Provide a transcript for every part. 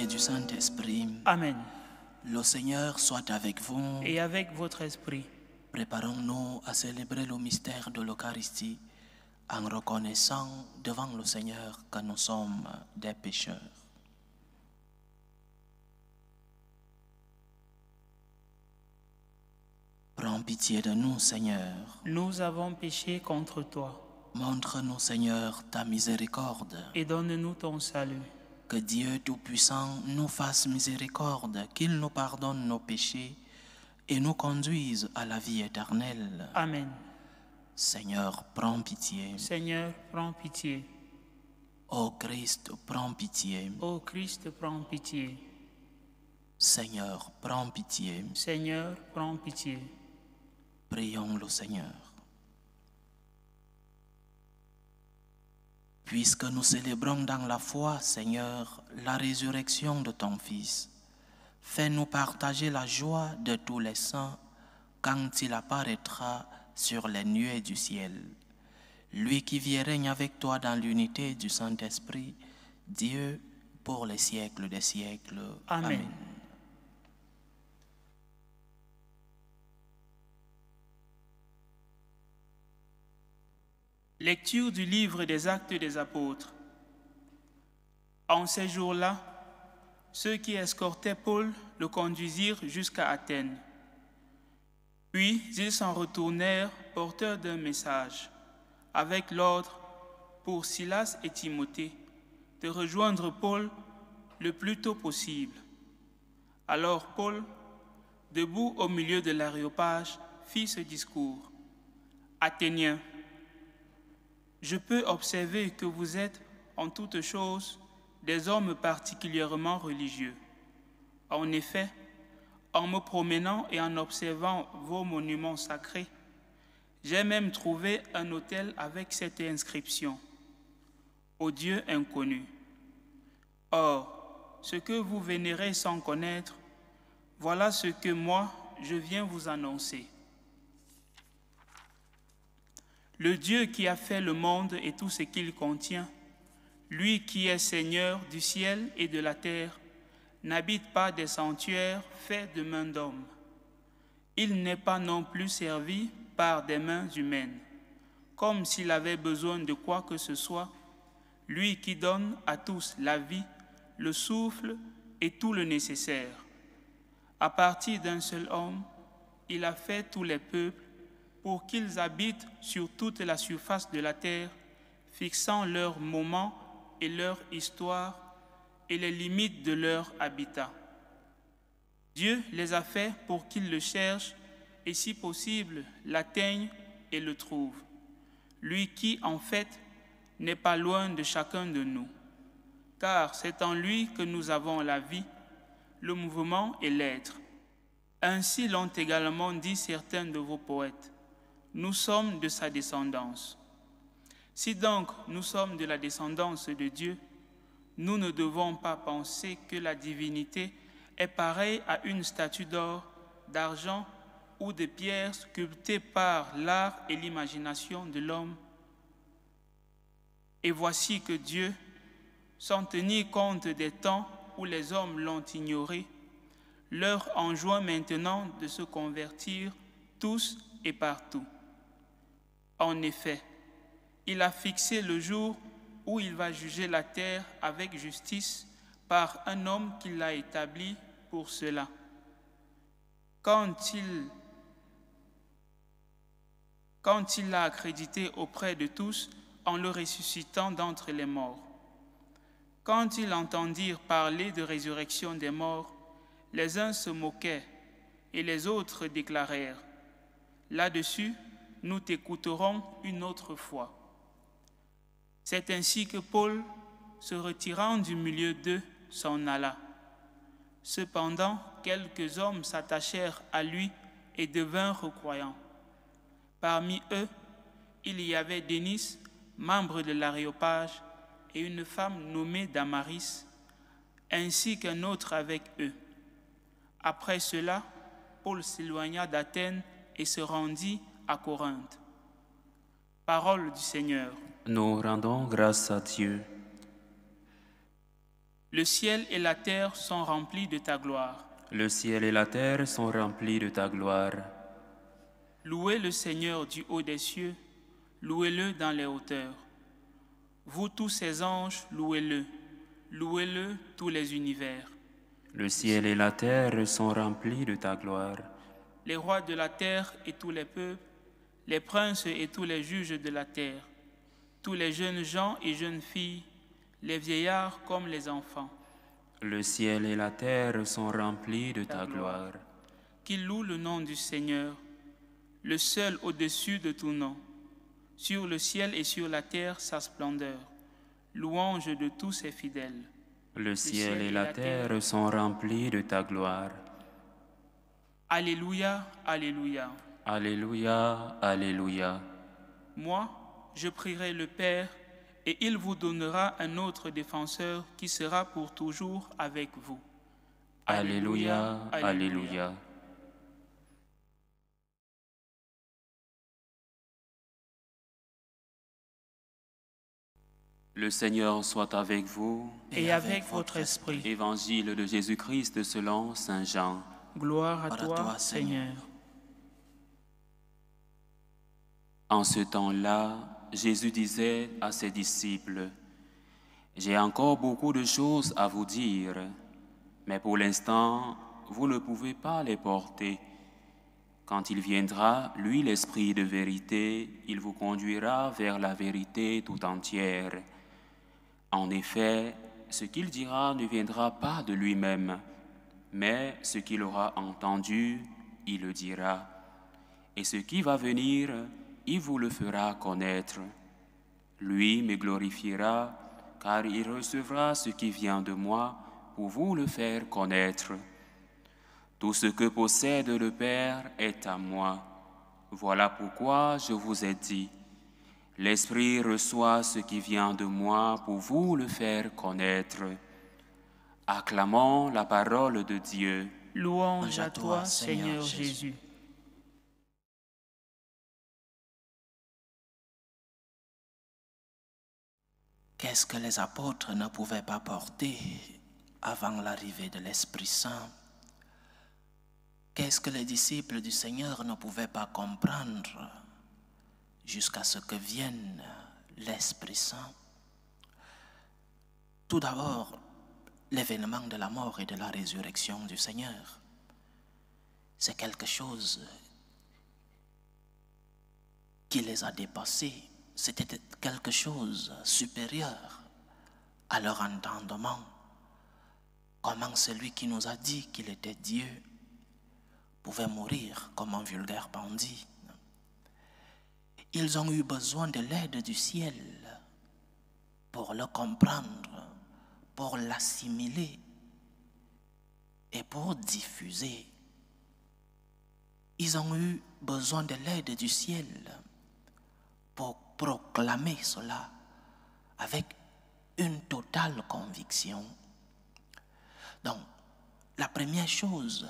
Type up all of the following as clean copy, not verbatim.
du Saint-Esprit. Amen. Le Seigneur soit avec vous. Et avec votre esprit. Préparons-nous à célébrer le mystère de l'Eucharistie en reconnaissant devant le Seigneur que nous sommes des pécheurs. Prends pitié de nous, Seigneur. Nous avons péché contre toi. Montre-nous, Seigneur, ta miséricorde. Et donne-nous ton salut. Que Dieu Tout-Puissant nous fasse miséricorde, qu'il nous pardonne nos péchés et nous conduise à la vie éternelle. Amen. Seigneur, prends pitié. Seigneur, prends pitié. Ô Christ, prends pitié. Ô Christ, prends pitié. Seigneur, prends pitié. Seigneur, prends pitié. Prions le Seigneur. Puisque nous célébrons dans la foi, Seigneur, la résurrection de ton Fils, fais-nous partager la joie de tous les saints quand il apparaîtra sur les nuées du ciel. Lui qui vit et règne avec toi dans l'unité du Saint-Esprit, Dieu pour les siècles des siècles. Amen. Amen. Lecture du livre des Actes des Apôtres. En ces jours-là, ceux qui escortaient Paul le conduisirent jusqu'à Athènes. Puis ils s'en retournèrent porteurs d'un message, avec l'ordre pour Silas et Timothée de rejoindre Paul le plus tôt possible. Alors Paul, debout au milieu de l'aréopage, fit ce discours. Athéniens, je peux observer que vous êtes en toutes choses des hommes particulièrement religieux. En effet, en me promenant et en observant vos monuments sacrés, j'ai même trouvé un autel avec cette inscription « Au Dieu inconnu ». Or, ce que vous vénérez sans connaître, voilà ce que moi je viens vous annoncer. Le Dieu qui a fait le monde et tout ce qu'il contient, lui qui est Seigneur du ciel et de la terre, n'habite pas des sanctuaires faits de mains d'hommes. Il n'est pas non plus servi par des mains humaines, comme s'il avait besoin de quoi que ce soit, lui qui donne à tous la vie, le souffle et tout le nécessaire. À partir d'un seul homme, il a fait tous les peuples pour qu'ils habitent sur toute la surface de la terre, fixant leur moment et leur histoire et les limites de leur habitat. Dieu les a faits pour qu'ils le cherchent et, si possible, l'atteignent et le trouvent. Lui qui, en fait, n'est pas loin de chacun de nous, car c'est en lui que nous avons la vie, le mouvement et l'être. Ainsi l'ont également dit certains de vos poètes. Nous sommes de sa descendance. Si donc nous sommes de la descendance de Dieu, nous ne devons pas penser que la divinité est pareille à une statue d'or, d'argent ou de pierre sculptée par l'art et l'imagination de l'homme. Et voici que Dieu, sans tenir compte des temps où les hommes l'ont ignoré, leur enjoint maintenant de se convertir tous et partout. En effet, il a fixé le jour où il va juger la terre avec justice par un homme qui l'a établi pour cela. Quand il l'a accrédité auprès de tous en le ressuscitant d'entre les morts. Quand ils entendirent parler de résurrection des morts, les uns se moquaient et les autres déclarèrent « Là-dessus, nous t'écouterons une autre fois. » C'est ainsi que Paul, se retirant du milieu d'eux, s'en alla. Cependant, quelques hommes s'attachèrent à lui et devinrent croyants. Parmi eux, il y avait Dénis, membre de l'Aréopage, et une femme nommée Damaris, ainsi qu'un autre avec eux. Après cela, Paul s'éloigna d'Athènes et se rendit à Corinthe. Parole du Seigneur. Nous rendons grâce à Dieu. Le ciel et la terre sont remplis de ta gloire. Le ciel et la terre sont remplis de ta gloire. Louez le Seigneur du haut des cieux, louez-le dans les hauteurs. Vous tous ses anges, louez-le, louez-le tous les univers. Le ciel et la terre sont remplis de ta gloire. Les rois de la terre et tous les peuples, les princes et tous les juges de la terre, tous les jeunes gens et jeunes filles, les vieillards comme les enfants. Le ciel et la terre sont remplis de ta gloire. Qu'ils louent le nom du Seigneur, le seul au-dessus de tout nom. Sur le ciel et sur la terre sa splendeur, louange de tous ses fidèles. Le ciel et la terre sont remplis de ta gloire. Alléluia, alléluia. Alléluia, alléluia. Moi, je prierai le Père, et il vous donnera un autre défenseur qui sera pour toujours avec vous. Alléluia, alléluia. Le Seigneur soit avec vous. Et avec votre esprit. Évangile de Jésus-Christ selon saint Jean. Gloire à toi, Seigneur. En ce temps-là, Jésus disait à ses disciples, « J'ai encore beaucoup de choses à vous dire, mais pour l'instant, vous ne pouvez pas les porter. Quand il viendra, lui l'Esprit de vérité, il vous conduira vers la vérité tout entière. En effet, ce qu'il dira ne viendra pas de lui-même, mais ce qu'il aura entendu, il le dira. Et ce qui va venir, il vous le fera connaître. Lui me glorifiera, car il recevra ce qui vient de moi pour vous le faire connaître. Tout ce que possède le Père est à moi. Voilà pourquoi je vous ai dit, l'Esprit reçoit ce qui vient de moi pour vous le faire connaître. Acclamons la parole de Dieu. Louange à toi, Seigneur Jésus. Qu'est-ce que les apôtres ne pouvaient pas porter avant l'arrivée de l'Esprit Saint? Qu'est-ce que les disciples du Seigneur ne pouvaient pas comprendre jusqu'à ce que vienne l'Esprit Saint? Tout d'abord, l'événement de la mort et de la résurrection du Seigneur. C'est quelque chose qui les a dépassés. C'était quelque chose de supérieur à leur entendement. Comment celui qui nous a dit qu'il était Dieu pouvait mourir comme un vulgaire bandit? Ils ont eu besoin de l'aide du ciel pour le comprendre, pour l'assimiler et pour diffuser. Ils ont eu besoin de l'aide du ciel pour proclamer cela avec une totale conviction. Donc, la première chose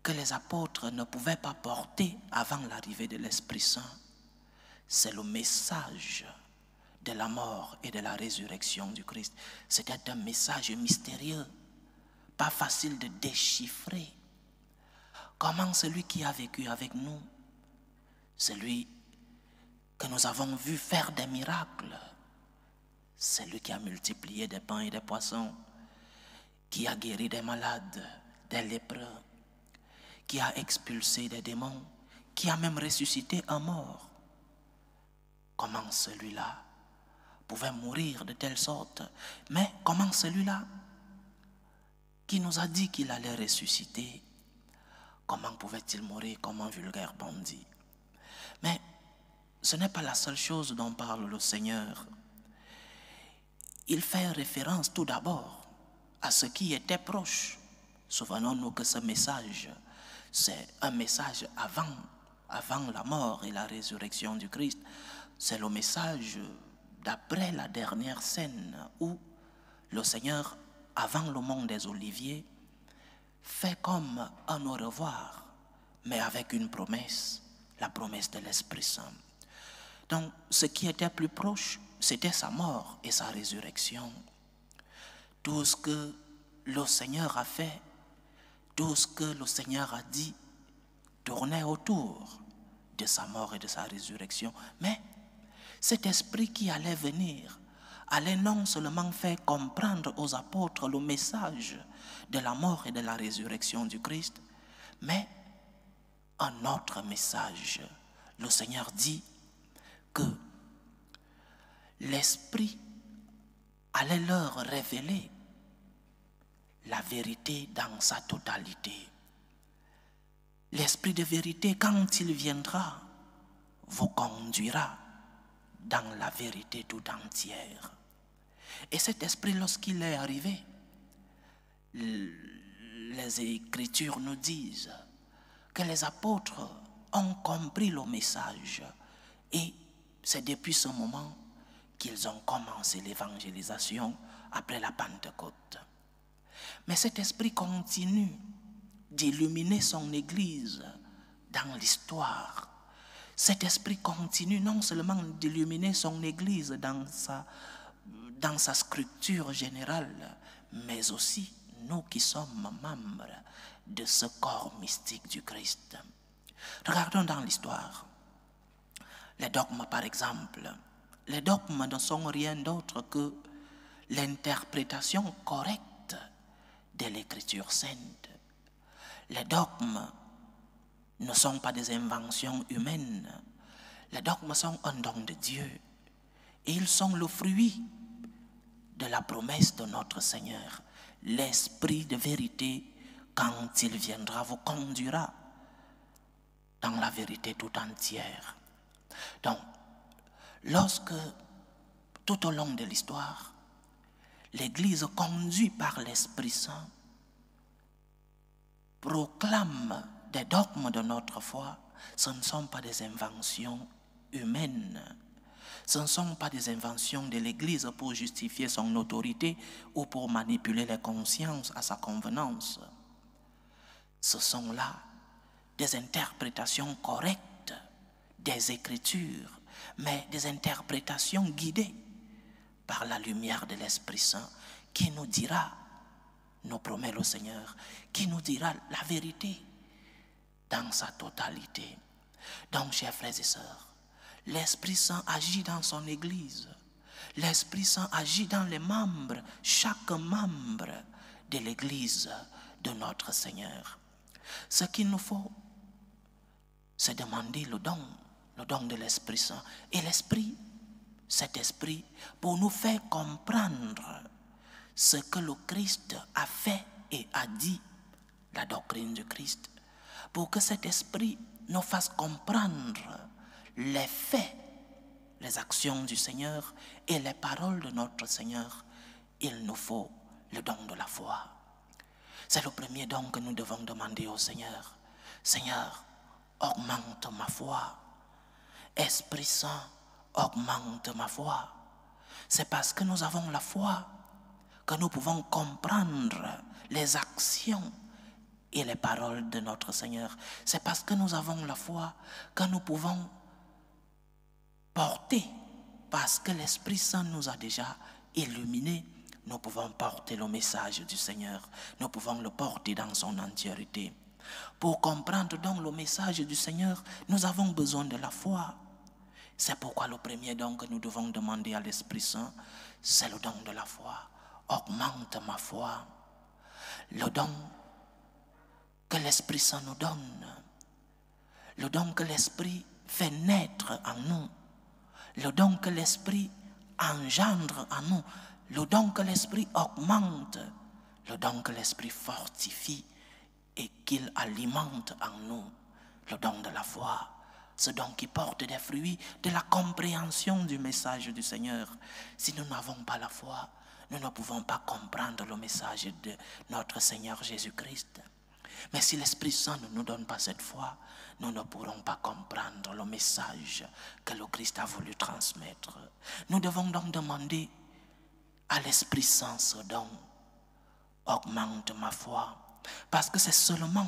que les apôtres ne pouvaient pas porter avant l'arrivée de l'Esprit Saint, c'est le message de la mort et de la résurrection du Christ. C'était un message mystérieux, pas facile de déchiffrer. Comment celui qui a vécu avec nous, celui que nous avons vu faire des miracles, celui qui a multiplié des pains et des poissons, qui a guéri des malades, des lépreux, qui a expulsé des démons, qui a même ressuscité un mort. Comment celui-là pouvait mourir de telle sorte? Mais comment celui-là, qui nous a dit qu'il allait ressusciter, comment pouvait-il mourir comme un vulgaire bandit? Mais ce n'est pas la seule chose dont parle le Seigneur. Il fait référence tout d'abord à ce qui était proche. Souvenons-nous que ce message, c'est un message avant la mort et la résurrection du Christ. C'est le message d'après la dernière scène où le Seigneur, avant le mont des Oliviers, fait comme un au revoir, mais avec une promesse, la promesse de l'Esprit Saint. Donc, ce qui était plus proche, c'était sa mort et sa résurrection. tout ce que le Seigneur a fait, tout ce que le Seigneur a dit, tournait autour de sa mort et de sa résurrection. Mais cet esprit qui allait venir allait non seulement faire comprendre aux apôtres le message de la mort et de la résurrection du Christ, mais un autre message. Le Seigneur dit que l'Esprit allait leur révéler la vérité dans sa totalité. L'Esprit de vérité, quand il viendra, vous conduira dans la vérité tout entière. Et cet Esprit, lorsqu'il est arrivé, les Écritures nous disent que les apôtres ont compris le message. Et c'est depuis ce moment qu'ils ont commencé l'évangélisation après la Pentecôte. Mais cet esprit continue d'illuminer son Église dans l'histoire. Cet esprit continue non seulement d'illuminer son Église dans sa structure générale, mais aussi nous qui sommes membres de ce corps mystique du Christ. Regardons dans l'histoire. Les dogmes, par exemple. Les dogmes ne sont rien d'autre que l'interprétation correcte de l'Écriture sainte. Les dogmes ne sont pas des inventions humaines. Les dogmes sont un don de Dieu. Et ils sont le fruit de la promesse de notre Seigneur. L'Esprit de vérité, quand il viendra, vous conduira dans la vérité tout entière. Donc, lorsque, tout au long de l'histoire, l'Église conduite par l'Esprit Saint proclame des dogmes de notre foi, ce ne sont pas des inventions humaines. Ce ne sont pas des inventions de l'Église pour justifier son autorité ou pour manipuler les consciences à sa convenance. Ce sont là des interprétations correctes des Écritures, mais des interprétations guidées par la lumière de l'Esprit Saint qui nous dira, nous promet le Seigneur, qui nous dira la vérité dans sa totalité. Donc, chers frères et sœurs, l'Esprit Saint agit dans son Église. L'Esprit Saint agit dans les membres, chaque membre de l'Église de notre Seigneur. Ce qu'il nous faut, c'est demander le don de l'Esprit Saint. Et l'Esprit, cet Esprit, pour nous faire comprendre ce que le Christ a fait et a dit, la doctrine du Christ, pour que cet Esprit nous fasse comprendre les faits, les actions du Seigneur et les paroles de notre Seigneur, il nous faut le don de la foi. C'est le premier don que nous devons demander au Seigneur. Seigneur, augmente ma foi. Esprit Saint, augmente ma foi. C'est parce que nous avons la foi que nous pouvons comprendre les actions et les paroles de notre Seigneur. C'est parce que nous avons la foi que nous pouvons porter, parce que l'Esprit Saint nous a déjà illuminés, nous pouvons porter le message du Seigneur. Nous pouvons le porter dans son entièreté. Pour comprendre donc le message du Seigneur, nous avons besoin de la foi. C'est pourquoi le premier don que nous devons demander à l'Esprit Saint, c'est le don de la foi. Augmente ma foi. Le don que l'Esprit Saint nous donne. Le don que l'Esprit fait naître en nous. Le don que l'Esprit engendre en nous. Le don que l'Esprit augmente. Le don que l'Esprit fortifie et qu'il alimente en nous. Le don de la foi. Ce don qui porte des fruits de la compréhension du message du Seigneur. Si nous n'avons pas la foi, nous ne pouvons pas comprendre le message de notre Seigneur Jésus-Christ. Mais si l'Esprit Saint ne nous donne pas cette foi, nous ne pourrons pas comprendre le message que le Christ a voulu transmettre. Nous devons donc demander à l'Esprit Saint ce don. Augmente ma foi. Parce que c'est seulement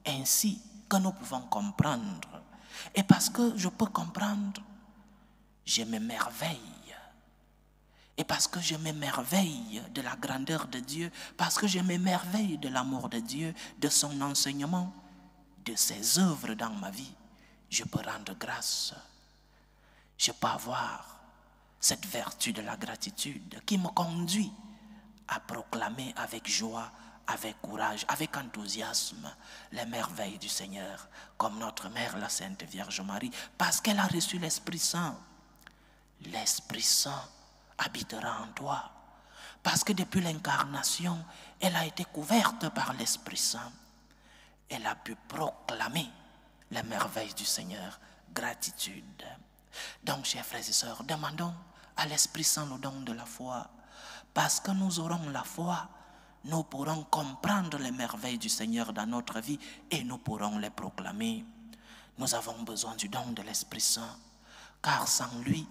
ainsi que nous pouvons comprendre. Et parce que je peux comprendre, je m'émerveille. Et parce que je m'émerveille de la grandeur de Dieu, parce que je m'émerveille de l'amour de Dieu, de son enseignement, de ses œuvres dans ma vie, je peux rendre grâce. Je peux avoir cette vertu de la gratitude qui me conduit à proclamer avec joie, avec courage, avec enthousiasme les merveilles du Seigneur, comme notre Mère, la Sainte Vierge Marie, parce qu'elle a reçu l'Esprit Saint. L'Esprit Saint habitera en toi, parce que depuis l'incarnation, elle a été couverte par l'Esprit Saint. Elle a pu proclamer les merveilles du Seigneur. Gratitude. Donc, chers frères et sœurs, demandons à l'Esprit Saint le don de la foi, parce que nous aurons la foi, nous pourrons comprendre les merveilles du Seigneur dans notre vie et nous pourrons les proclamer. Nous avons besoin du don de l'Esprit Saint, car sans lui,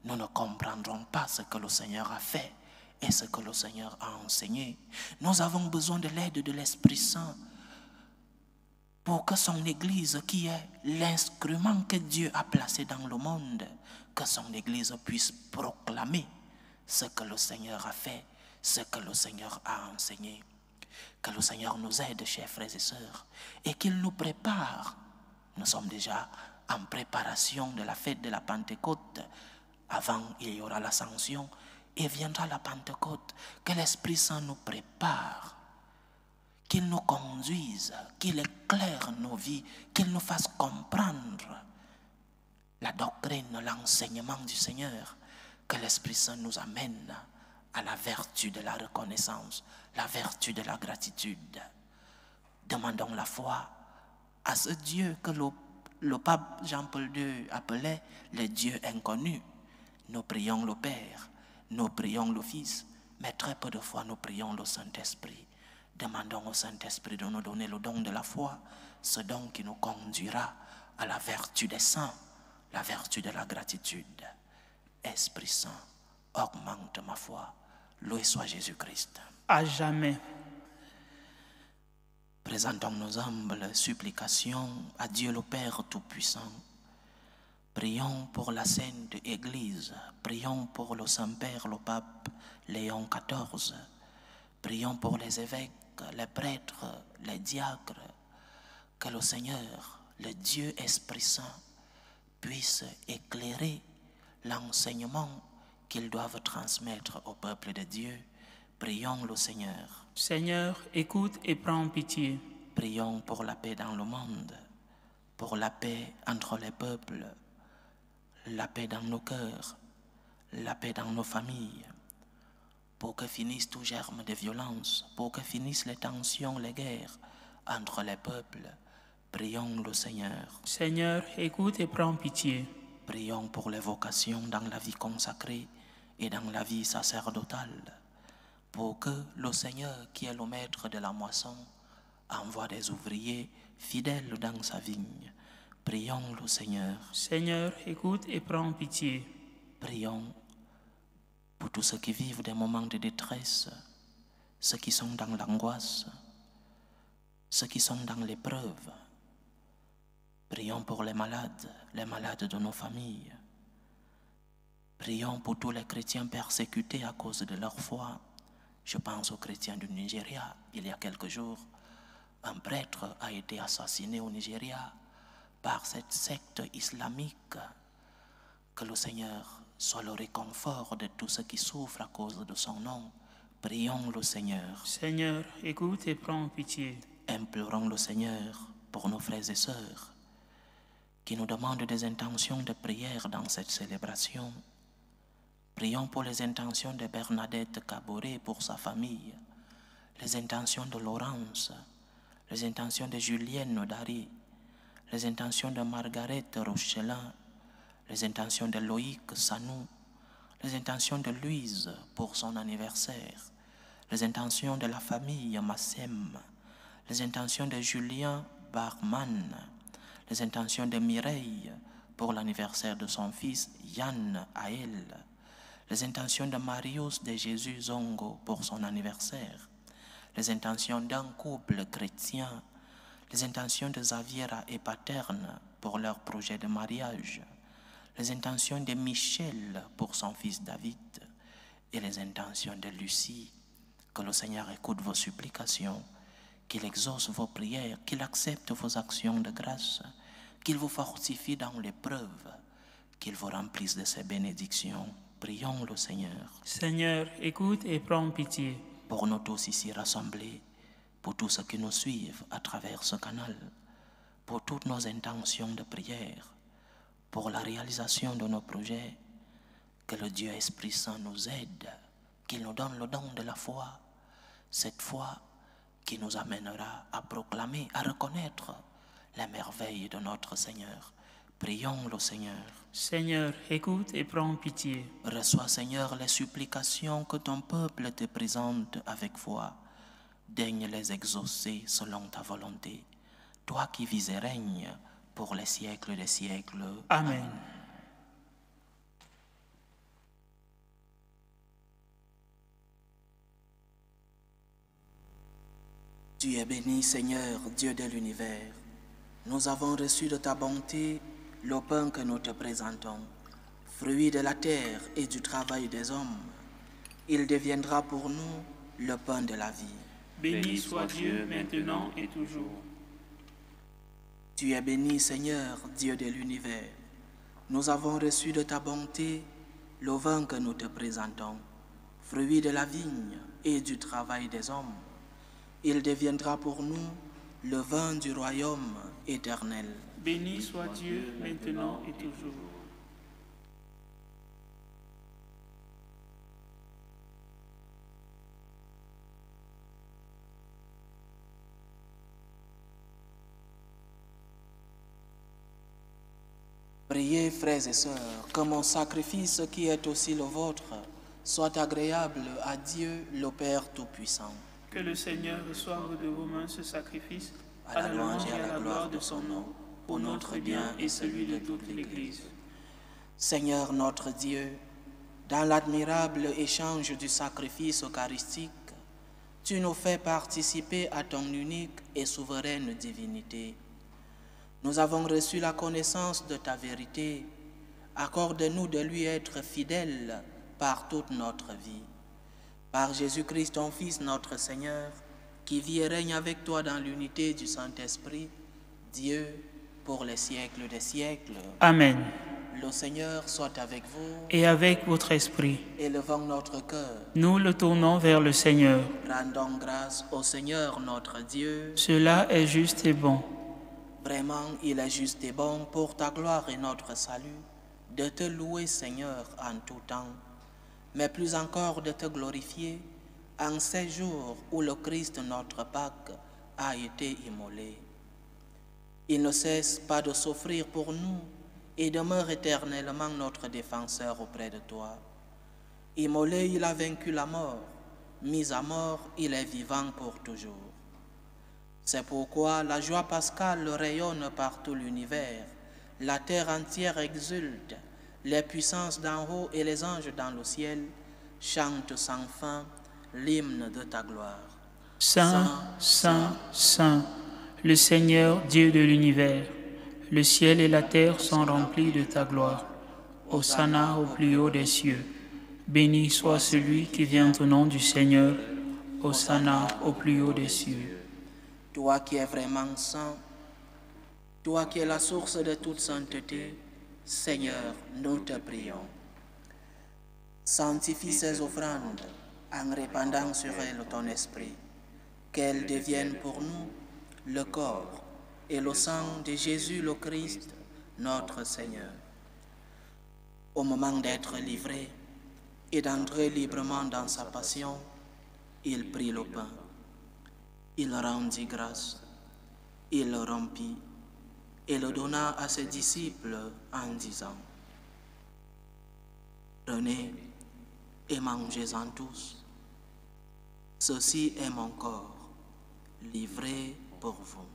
nous ne comprendrons pas ce que le Seigneur a fait et ce que le Seigneur a enseigné. Nous avons besoin de l'aide de l'Esprit Saint pour que son Église, qui est l'instrument que Dieu a placé dans le monde, que son Église puisse proclamer ce que le Seigneur a fait, ce que le Seigneur a enseigné. Que le Seigneur nous aide, chers frères et sœurs, et qu'il nous prépare. Nous sommes déjà en préparation de la fête de la Pentecôte. Avant, il y aura l'Ascension et viendra la Pentecôte. Que l'Esprit Saint nous prépare, qu'il nous conduise, qu'il éclaire nos vies, qu'il nous fasse comprendre la doctrine, l'enseignement du Seigneur. Que l'Esprit Saint nous amène à la vertu de la reconnaissance, la vertu de la gratitude. Demandons la foi à ce Dieu que le pape Jean-Paul II appelait le Dieu inconnu. Nous prions le Père, nous prions le Fils, mais très peu de fois nous prions le Saint-Esprit. Demandons au Saint-Esprit de nous donner le don de la foi, ce don qui nous conduira à la vertu des saints, la vertu de la gratitude. Esprit Saint, augmente ma foi. Loué soit Jésus-Christ. À jamais. Présentons nos humbles supplications à Dieu le Père Tout-Puissant. Prions pour la Sainte Église, prions pour le Saint-Père, le Pape Léon XIV, prions pour les évêques, les prêtres, les diacres, que le Seigneur, le Dieu Esprit Saint, puisse éclairer l'enseignement qu'ils doivent transmettre au peuple de Dieu. Prions le Seigneur. Seigneur, écoute et prends pitié. Prions pour la paix dans le monde, pour la paix entre les peuples, la paix dans nos cœurs, la paix dans nos familles, pour que finisse tout germe de violence, pour que finissent les tensions, les guerres entre les peuples. Prions le Seigneur. Seigneur, écoute et prends pitié. Prions pour les vocations dans la vie consacrée et dans la vie sacerdotale, pour que le Seigneur, qui est le maître de la moisson, envoie des ouvriers fidèles dans sa vigne. Prions le Seigneur. Seigneur, écoute et prends pitié. Prions pour tous ceux qui vivent des moments de détresse, ceux qui sont dans l'angoisse, ceux qui sont dans l'épreuve. Prions pour les malades de nos familles. Prions pour tous les chrétiens persécutés à cause de leur foi. Je pense aux chrétiens du Nigeria. Il y a quelques jours, un prêtre a été assassiné au Nigeria par cette secte islamique. Que le Seigneur soit le réconfort de tous ceux qui souffrent à cause de son nom. Prions le Seigneur. Seigneur, écoute et prends pitié. Implorons le Seigneur pour nos frères et sœurs qui nous demandent des intentions de prière dans cette célébration. Prions pour les intentions de Bernadette Caboret pour sa famille, les intentions de Laurence, les intentions de Julienne Nodari, les intentions de Margaret Rochelin, les intentions de Loïc Sanou, les intentions de Louise pour son anniversaire, les intentions de la famille Massem, les intentions de Julien Barman, les intentions de Mireille pour l'anniversaire de son fils Yann Aël, les intentions de Marius de Jésus Zongo pour son anniversaire, les intentions d'un couple chrétien, les intentions de Xaviera et Paterne pour leur projet de mariage, les intentions de Michel pour son fils David, et les intentions de Lucie. Que le Seigneur écoute vos supplications, qu'il exauce vos prières, qu'il accepte vos actions de grâce, qu'il vous fortifie dans l'épreuve, qu'il vous remplisse de ses bénédictions. Prions le Seigneur. Seigneur, écoute et prends pitié. Pour nous tous ici rassemblés, pour tous ceux qui nous suivent à travers ce canal, pour toutes nos intentions de prière, pour la réalisation de nos projets, que le Dieu Esprit Saint nous aide, qu'il nous donne le don de la foi, cette foi qui nous amènera à proclamer, à reconnaître les merveilles de notre Seigneur. Prions le Seigneur. Seigneur, écoute et prends pitié. Reçois, Seigneur, les supplications que ton peuple te présente avec foi. Daigne les exaucer selon ta volonté. Toi qui vis et règnes pour les siècles des siècles. Amen. Tu es béni, Seigneur, Dieu de l'univers. Nous avons reçu de ta bonté le pain que nous te présentons, fruit de la terre et du travail des hommes. Il deviendra pour nous le pain de la vie. Béni soit Dieu maintenant et toujours. Tu es béni, Seigneur, Dieu de l'univers. Nous avons reçu de ta bonté le vin que nous te présentons, fruit de la vigne et du travail des hommes. Il deviendra pour nous le vin du royaume éternel. Béni soit Dieu maintenant et toujours. Priez, frères et sœurs, que mon sacrifice qui est aussi le vôtre soit agréable à Dieu, le Père Tout-Puissant. Que le Seigneur reçoive de vos mains ce sacrifice, à la louange et à la gloire de son nom, pour notre bien et celui de toute l'Église. Seigneur notre Dieu, dans l'admirable échange du sacrifice eucharistique, tu nous fais participer à ton unique et souveraine divinité. Nous avons reçu la connaissance de ta vérité. Accorde-nous de lui être fidèles par toute notre vie. Par Jésus-Christ, ton Fils, notre Seigneur, qui vit et règne avec toi dans l'unité du Saint-Esprit, Dieu, pour les siècles des siècles. Amen. Le Seigneur soit avec vous. Et avec votre esprit, Élevons notre cœur. nous le tournons vers le Seigneur. Rendons grâce au Seigneur notre Dieu. Cela est juste et bon. Vraiment, il est juste et bon pour ta gloire et notre salut de te louer, Seigneur, en tout temps, mais plus encore de te glorifier en ces jours où le Christ, notre Pâque, a été immolé. Il ne cesse pas de s'offrir pour nous et demeure éternellement notre défenseur auprès de toi. Immolé, il a vaincu la mort. Mis à mort, il est vivant pour toujours. C'est pourquoi la joie pascale rayonne par tout l'univers. La terre entière exulte. Les puissances d'en haut et les anges dans le ciel chantent sans fin l'hymne de ta gloire. Saint, Saint, Saint, le Seigneur Dieu de l'univers, le ciel et la terre sont remplis de ta gloire. Hosanna au plus haut des cieux. Béni soit celui qui vient au nom du Seigneur. Hosanna au plus haut des cieux. Toi qui es vraiment saint, toi qui es la source de toute sainteté, Seigneur, nous te prions. Sanctifie ces offrandes en répandant sur elles ton esprit, qu'elles deviennent pour nous le corps et le sang de Jésus le Christ, notre Seigneur. Au moment d'être livré et d'entrer librement dans sa passion, il prit le pain. Il rendit grâce, il le rompit et le donna à ses disciples en disant: Prenez et mangez-en tous. Ceci est mon corps, livré pour vous.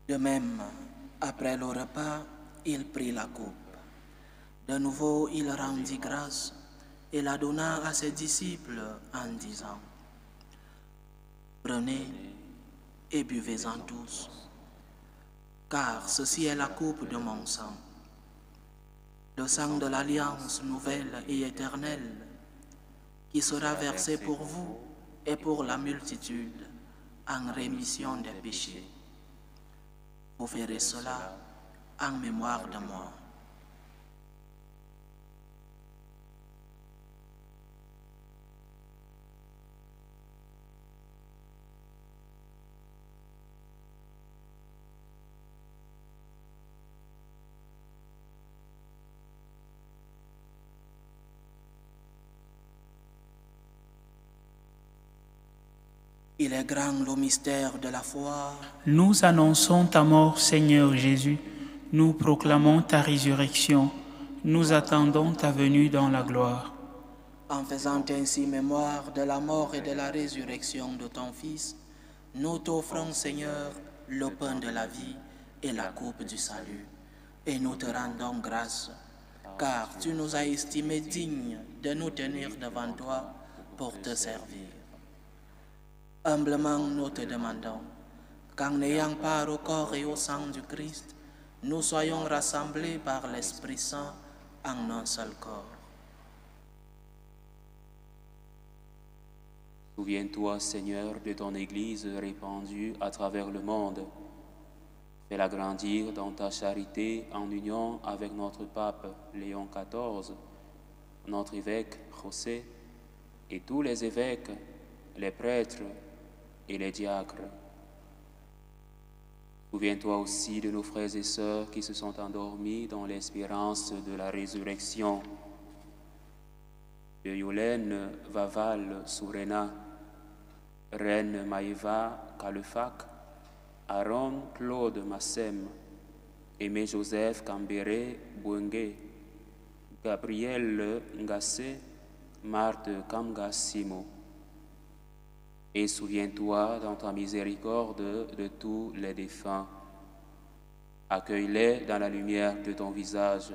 De même, après le repas, il prit la coupe. De nouveau, il rendit grâce et la donna à ses disciples en disant: Prenez et buvez-en tous, car ceci est la coupe de mon sang, le sang de l'alliance nouvelle et éternelle, qui sera versé pour vous et pour la multitude en rémission des péchés. Vous ferez cela en mémoire de moi. Il est grand le mystère de la foi. Nous annonçons ta mort, Seigneur Jésus. Nous proclamons ta résurrection. Nous attendons ta venue dans la gloire. En faisant ainsi mémoire de la mort et de la résurrection de ton Fils, nous t'offrons, Seigneur, le pain de la vie et la coupe du salut. Et nous te rendons grâce, car tu nous as estimés dignes de nous tenir devant toi pour te servir. Humblement, nous te demandons qu'en n'ayant part au corps et au sang du Christ, nous soyons rassemblés par l'Esprit Saint en un seul corps. Souviens-toi, Seigneur, de ton Église répandue à travers le monde. Fais-la grandir dans ta charité en union avec notre pape Léon XIV, notre évêque José et tous les évêques, les prêtres et les diacres. Souviens-toi aussi de nos frères et sœurs qui se sont endormis dans l'espérance de la résurrection. De Yolène Vaval Sourena, Reine Maëva Kalefac, Aaron Claude Massem, Aimé Joseph Cambéré Bouengue, Gabriel Ngassé, Marthe Kamgassimo. Et souviens-toi dans ta miséricorde de tous les défunts. Accueille-les dans la lumière de ton visage.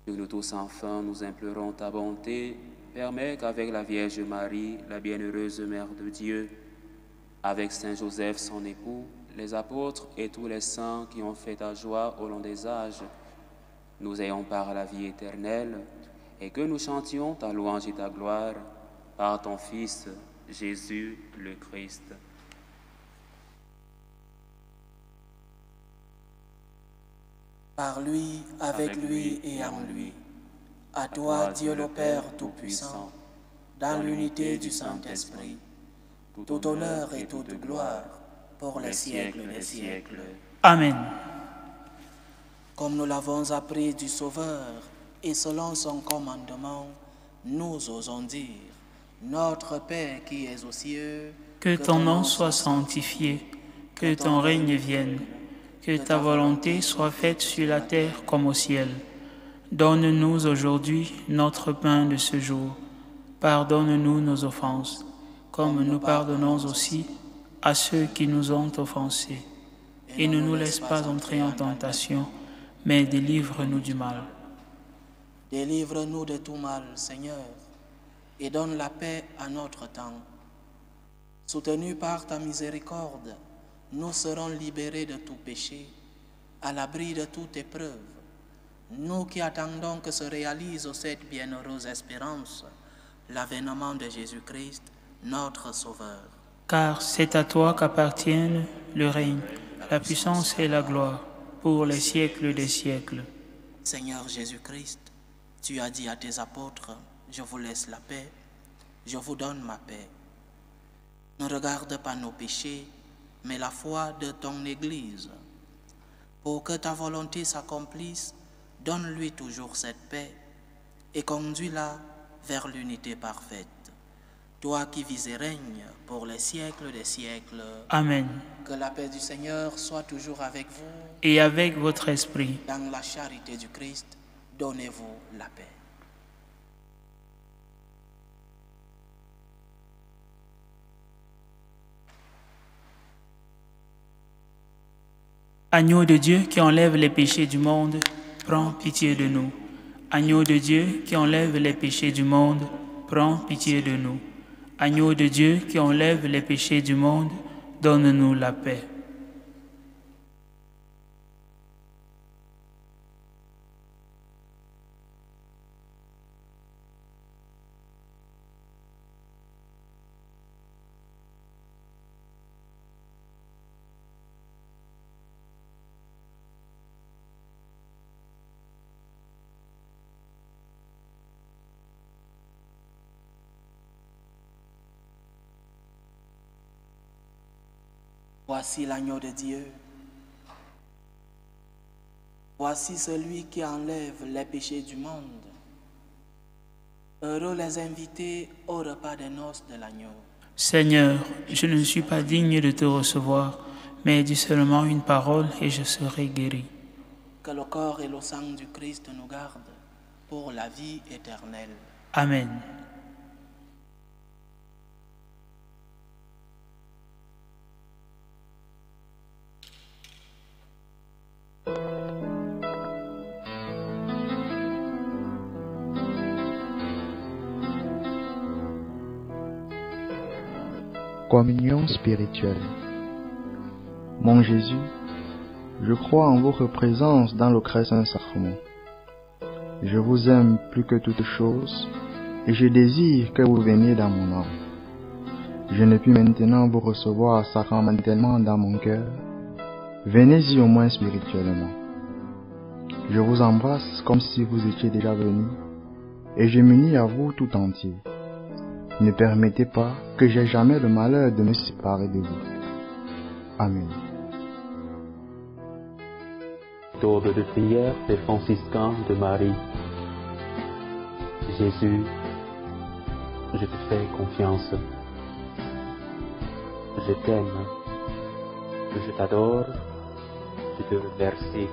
Sur nous tous enfin, nous implorons ta bonté. Permets qu'avec la Vierge Marie, la bienheureuse Mère de Dieu, avec Saint Joseph, son époux, les apôtres et tous les saints qui ont fait ta joie au long des âges, nous ayons part à la vie éternelle et que nous chantions ta louange et ta gloire par ton Fils, Jésus le Christ. Par lui, avec lui et en lui. À toi, Dieu le Père Tout-Puissant, dans l'unité du Saint-Esprit, tout honneur et toute gloire pour les siècles des siècles. Amen. Comme nous l'avons appris du Sauveur et selon son commandement, nous osons dire: Notre Père qui es aux cieux, Que ton nom soit sanctifié, que ton règne vienne, que ta volonté soit faite sur la terre comme au ciel. Donne-nous aujourd'hui notre pain de ce jour. Pardonne-nous nos offenses, comme nous pardonnons aussi à ceux qui nous ont offensés. Et ne nous laisse pas entrer en tentation, mais délivre-nous du mal. Délivre-nous de tout mal, Seigneur, et donne la paix à notre temps. Soutenus par ta miséricorde, nous serons libérés de tout péché, à l'abri de toute épreuve. Nous qui attendons que se réalise cette bienheureuse espérance, l'avènement de Jésus-Christ, notre Sauveur. Car c'est à toi qu'appartiennent le règne, la puissance et la gloire, pour les siècles des siècles. Seigneur Jésus-Christ, tu as dit à tes apôtres: Je vous laisse la paix, je vous donne ma paix. Ne regarde pas nos péchés, mais la foi de ton Église. Pour que ta volonté s'accomplisse, donne-lui toujours cette paix et conduis-la vers l'unité parfaite. Toi qui vis et règnes pour les siècles des siècles. Amen. Que la paix du Seigneur soit toujours avec vous. Et avec votre esprit. Dans la charité du Christ, donnez-vous la paix. Agneau de Dieu qui enlève les péchés du monde, prends pitié de nous. Agneau de Dieu qui enlève les péchés du monde, prends pitié de nous. Agneau de Dieu qui enlève les péchés du monde, donne-nous la paix. Voici l'agneau de Dieu. Voici celui qui enlève les péchés du monde. Heureux les invités au repas des noces de l'agneau. Seigneur, je ne suis pas digne de te recevoir, mais dis seulement une parole et je serai guéri. Que le corps et le sang du Christ nous gardent pour la vie éternelle. Amen. Communion spirituelle. Mon Jésus, je crois en votre présence dans le très saint sacrement. Je vous aime plus que toute chose et je désire que vous veniez dans mon âme. Je ne puis maintenant vous recevoir sacramentellement dans mon cœur. Venez-y au moins spirituellement. Je vous embrasse comme si vous étiez déjà venu et je m'unis à vous tout entier. Ne permettez pas que j'aie jamais le malheur de me séparer de vous. Amen. Tour de prière des franciscains de Marie. Jésus, je te fais confiance. Je t'aime. Je t'adore. Je te remercie.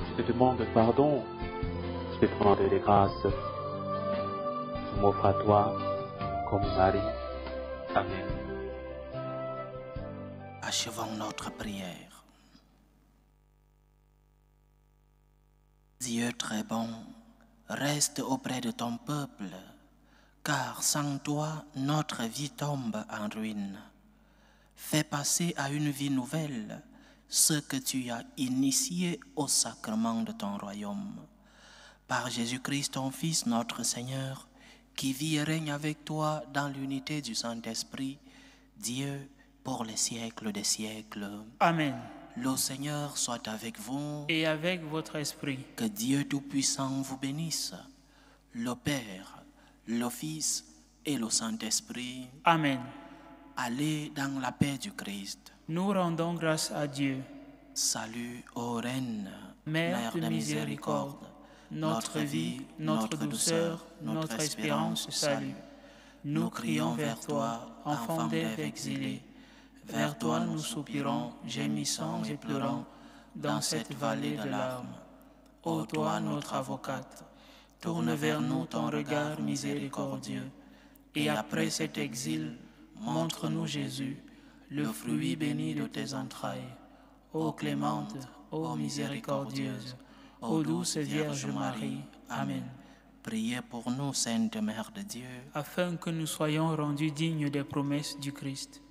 Je te demande pardon. Je te demande des grâces. Je m'offre à toi comme Marie. Amen. Achevons notre prière. Dieu très bon, reste auprès de ton peuple, car sans toi, notre vie tombe en ruine. Fais passer à une vie nouvelle ce que tu as initié au sacrement de ton royaume. Par Jésus-Christ, ton Fils, notre Seigneur, qui vit et règne avec toi dans l'unité du Saint-Esprit, Dieu, pour les siècles des siècles. Amen. Le Seigneur soit avec vous. Et avec votre esprit. Que Dieu Tout-Puissant vous bénisse, le Père, le Fils et le Saint-Esprit. Amen. Allez dans la paix du Christ. Nous rendons grâce à Dieu. Salut, ô Reine, Mère de miséricorde, notre vie, notre douceur, notre espérance, salut. Nous crions vers toi, enfant d'Ève exilé. Vers toi nous soupirons, gémissons et pleurons, dans cette vallée de larmes. Ô toi, notre avocate, tourne vers nous ton regard miséricordieux, et après cet exil, montre-nous Jésus, le fruit béni de tes entrailles. Ô clémente, ô miséricordieuse, ô douce Vierge Marie. Amen. Priez pour nous, Sainte Mère de Dieu, Afin que nous soyons rendus dignes des promesses du Christ.